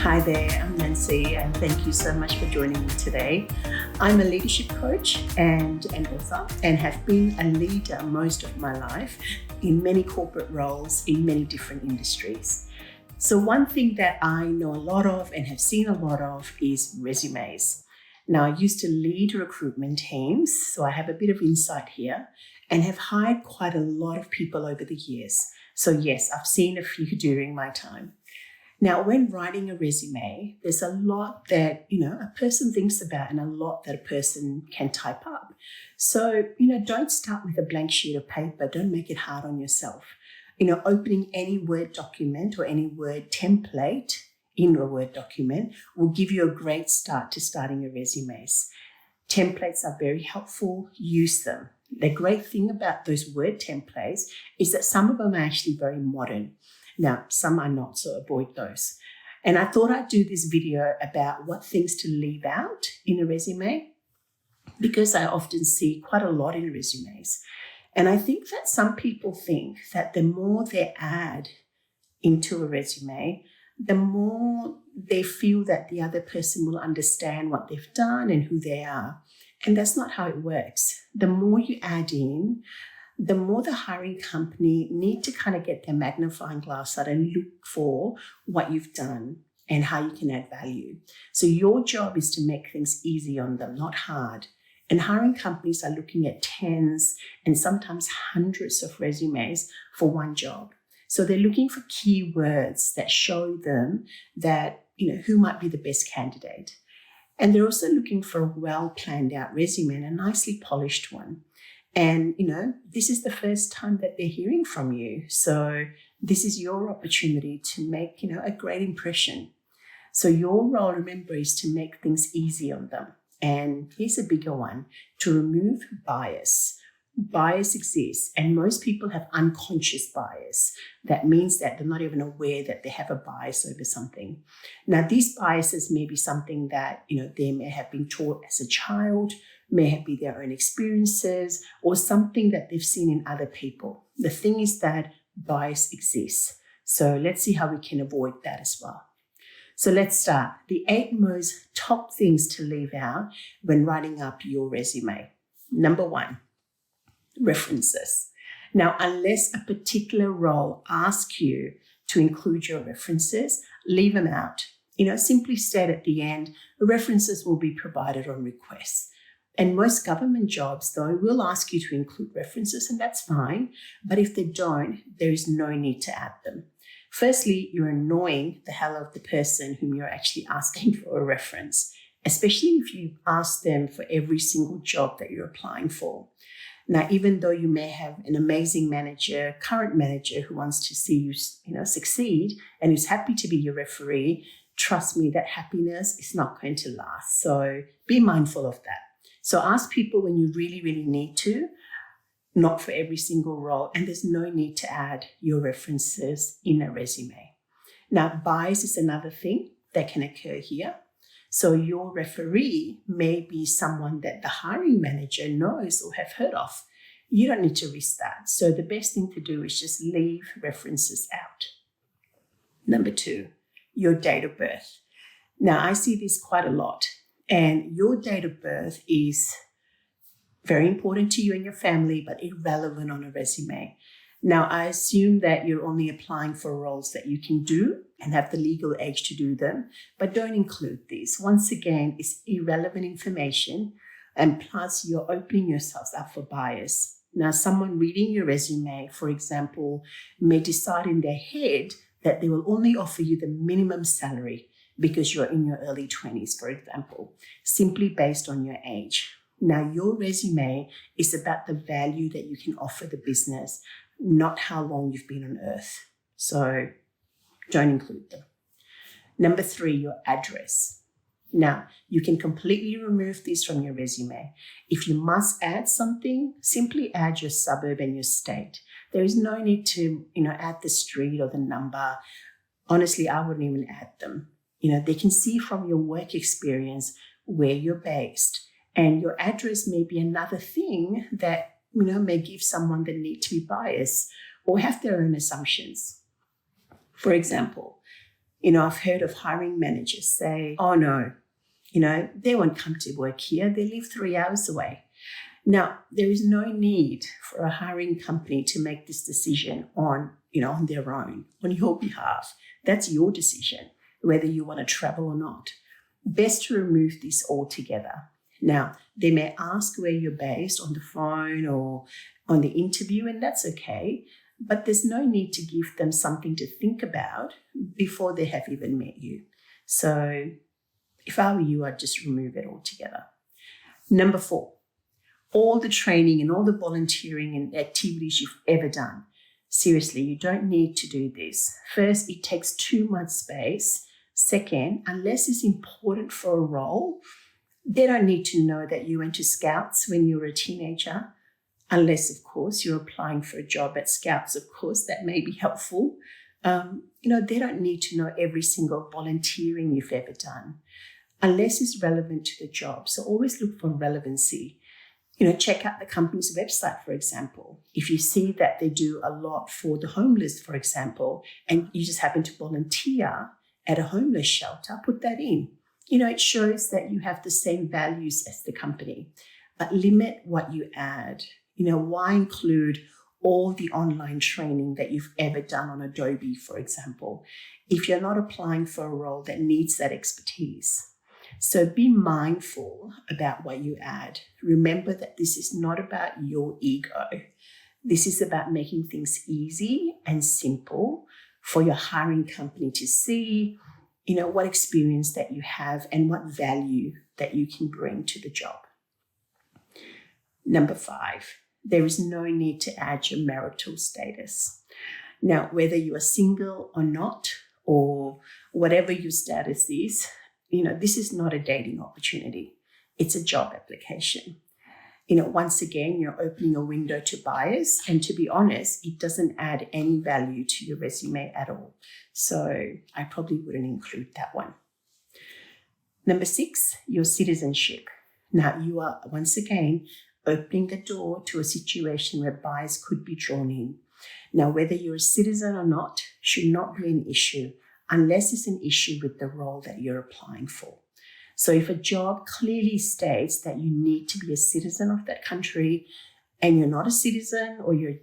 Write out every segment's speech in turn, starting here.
Hi there, I'm Nancy, and thank you so much for joining me today. I'm a leadership coach and an author, and have been a leader most of my life in many corporate roles in many different industries. So one thing that I know a lot of and have seen a lot of is resumes. Now, I used to lead recruitment teams, so I have a bit of insight here and have hired quite a lot of people over the years. So yes, I've seen a few during my time. Now, when writing a resume, there's a lot that, a person thinks about and a lot that a person can type up. So, don't start with a blank sheet of paper. Don't make it hard on yourself. Opening any Word document or any Word template in a Word document will give you a great start to starting your resumes. Templates are very helpful. Use them. The great thing about those Word templates is that some of them are actually very modern. Now, some are not, so avoid those. And I thought I'd do this video about what things to leave out in a resume, because I often see quite a lot in resumes. And I think that some people think that the more they add into a resume, the more they feel that the other person will understand what they've done and who they are. And that's not how it works. The more you add in, the more the hiring company need to kind of get their magnifying glass out and look for what you've done and how you can add value. So your job is to make things easy on them, not hard. And hiring companies are looking at tens and sometimes hundreds of resumes for one job. So they're looking for keywords that show them that, who might be the best candidate. And they're also looking for a well planned out resume and a nicely polished one. And, this is the first time that they're hearing from you. So this is your opportunity to make, a great impression. So your role, remember, is to make things easy on them. And here's a bigger one, to remove bias. Bias exists, and most people have unconscious bias. That means that they're not even aware that they have a bias over something. Now, these biases may be something that, they may have been taught as a child, may have been their own experiences, or something that they've seen in other people. The thing is that bias exists. So let's see how we can avoid that as well. So let's start. The 8 most top things to leave out when writing up your resume. Number 1, references. Now, unless a particular role asks you to include your references, leave them out. Simply state at the end, references will be provided on request. And most government jobs, though, will ask you to include references, and that's fine. But if they don't, there is no need to add them. Firstly, you're annoying the hell out of the person whom you're actually asking for a reference, especially if you ask them for every single job that you're applying for. Now, even though you may have an amazing manager, current manager who wants to see you, succeed and who's happy to be your referee, trust me, that happiness is not going to last. So be mindful of that. So ask people when you really, really need to, not for every single role, and there's no need to add your references in a resume. Now, bias is another thing that can occur here. So your referee may be someone that the hiring manager knows or have heard of. You don't need to risk that. So the best thing to do is just leave references out. Number 2, your date of birth. Now, I see this quite a lot. And your date of birth is very important to you and your family, but irrelevant on a resume. Now, I assume that you're only applying for roles that you can do and have the legal age to do them, but don't include these. Once again, it's irrelevant information, and plus you're opening yourselves up for bias. Now, someone reading your resume, for example, may decide in their head that they will only offer you the minimum salary because you're in your early 20s, for example, simply based on your age. Now, your resume is about the value that you can offer the business, not how long you've been on earth. So don't include them. Number 3, your address. Now, you can completely remove this from your resume. If you must add something, simply add your suburb and your state. There is no need to, add the street or the number. Honestly, I wouldn't even add them. They can see from your work experience where you're based, and your address may be another thing that, may give someone the need to be biased or have their own assumptions. For example, I've heard of hiring managers say, oh no, they won't come to work here. They live 3 hours away. Now, there is no need for a hiring company to make this decision on their own, on your behalf. That's your decision, whether you want to travel or not. Best to remove this altogether. Now, they may ask where you're based on the phone or on the interview, and that's okay. But there's no need to give them something to think about before they have even met you. So if I were you, I'd just remove it altogether. Number 4, all the training and all the volunteering and activities you've ever done. Seriously, you don't need to do this. First, it takes too much space. Second, unless it's important for a role, they don't need to know that you went to Scouts when you were a teenager. Unless, of course, you're applying for a job at Scouts, of course, that may be helpful. They don't need to know every single volunteering you've ever done, unless it's relevant to the job. So always look for relevancy. Check out the company's website, for example. If you see that they do a lot for the homeless, for example, and you just happen to volunteer at a homeless shelter, put that in. It shows that you have the same values as the company. But limit what you add. Why include all the online training that you've ever done on Adobe, for example, if you're not applying for a role that needs that expertise? So be mindful about what you add. Remember that this is not about your ego. This is about making things easy and simple for your hiring company to see, what experience that you have and what value that you can bring to the job. Number 5, there is no need to add your marital status. Now, whether you are single or not, or whatever your status is, this is not a dating opportunity. It's a job application. Once again, you're opening a window to buyers, and to be honest, it doesn't add any value to your resume at all. So I probably wouldn't include that one. Number 6, your citizenship. Now, you are, once again, opening the door to a situation where bias could be drawn in. Now, whether you're a citizen or not should not be an issue unless it's an issue with the role that you're applying for. So if a job clearly states that you need to be a citizen of that country and you're not a citizen, or you're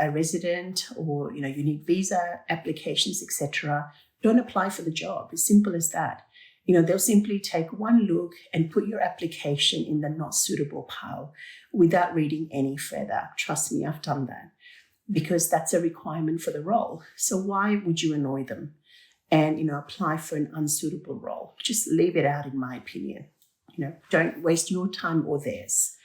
a resident, or you need visa applications, etc., don't apply for the job. As simple as that. They'll simply take one look and put your application in the not suitable pile without reading any further. Trust me, I've done that, because that's a requirement for the role. So why would you annoy them and, apply for an unsuitable role? Just leave it out, in my opinion. Don't waste your time or theirs.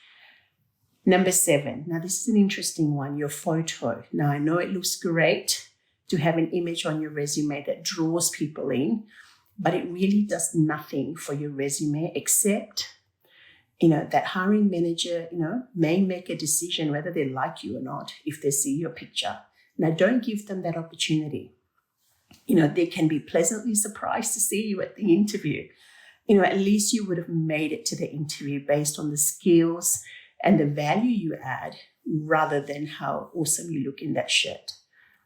Number 7. Now, this is an interesting one, your photo. Now, I know it looks great to have an image on your resume that draws people in, but it really does nothing for your resume except, that hiring manager, may make a decision whether they like you or not if they see your picture. Now, don't give them that opportunity. They can be pleasantly surprised to see you at the interview. At least you would have made it to the interview based on the skills and the value you add rather than how awesome you look in that shirt.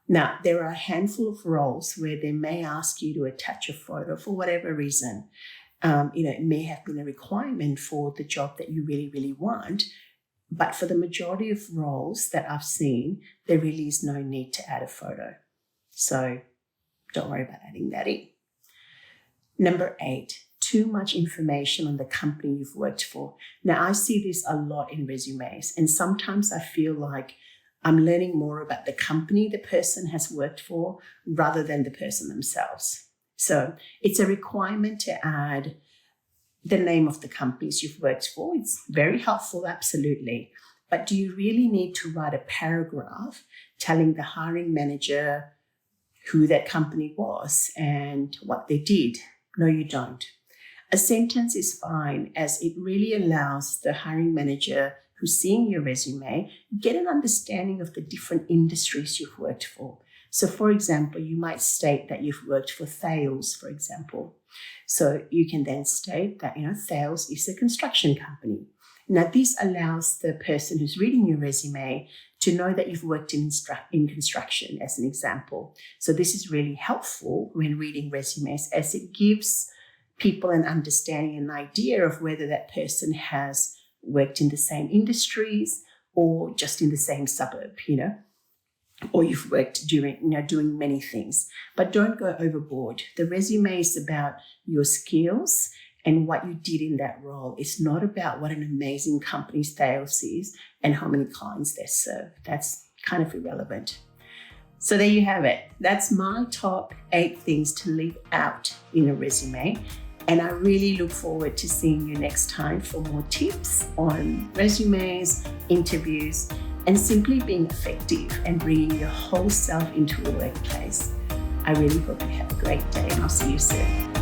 Now, there are a handful of roles where they may ask you to attach a photo for whatever reason. It may have been a requirement for the job that you really, really want. But for the majority of roles that I've seen, there really is no need to add a photo. So don't worry about adding that in. Number 8, too much information on the company you've worked for. Now, I see this a lot in resumes, and sometimes I feel like I'm learning more about the company the person has worked for rather than the person themselves. So it's a requirement to add the name of the companies you've worked for. It's very helpful, absolutely. But do you really need to write a paragraph telling the hiring manager who that company was and what they did? No, you don't. A sentence is fine, as it really allows the hiring manager who's seeing your resume get an understanding of the different industries you've worked for. So, for example, you might state that you've worked for Thales, for example. So you can then state that, Thales is a construction company. Now, this allows the person who's reading your resume to know that you've worked in construction, as an example. So this is really helpful when reading resumes, as it gives people an understanding, an idea of whether that person has worked in the same industries or just in the same suburb, or you've worked doing many things. But don't go overboard. The resume is about your skills and what you did in that role. It's not about what an amazing company's sales is and how many clients they serve. That's kind of irrelevant. So there you have it. That's my top 8 things to leave out in a resume. And I really look forward to seeing you next time for more tips on resumes, interviews, and simply being effective and bringing your whole self into a workplace. I really hope you have a great day, and I'll see you soon.